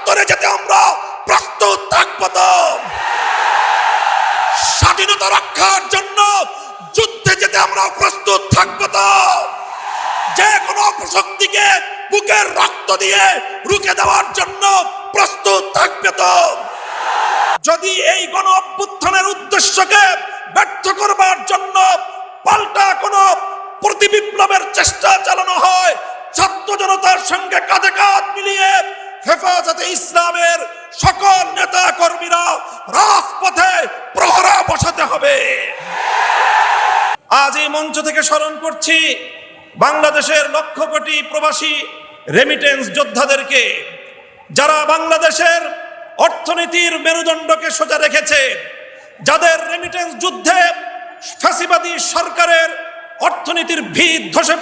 যুদ্ধে যেতে আমরা প্রস্তুত থাকব তো? স্বাধীনতা রক্ষার জন্য যুদ্ধে যেতে আমরা প্রস্তুত থাকব তো? যে কোনো অপশক্তিকে বুকের রক্ত দিয়ে রুখে দেওয়ার জন্য প্রস্তুত থাকবে তো? যদি এই গণ অভ্যুত্থানের উদ্দেশ্যকে ব্যর্থ করবার জন্য পাল্টা কোনো প্রতিবিপ্লবের চেষ্টা চালানো হয়, ছাত্র জনতার সঙ্গে কাঁধে কাঁধ মিলিয়ে হেফাজতে ইসলামের সকল নেতা কর্মীরা রাজপথে প্রহরা বসাতে হবে। আজ এই মঞ্চ থেকে স্মরণ করছি বাংলাদেশের লক্ষ কোটি প্রবাসী রেমিটেন্স যোদ্ধাদেরকে, যারা বাংলাদেশের অর্থনীতির মেরুদণ্ডকে সোজা রেখেছে, যাদের রেমিটেন্স যুদ্ধে ফ্যাসিবাদী সরকারের অর্থনীতির ভিত ধসে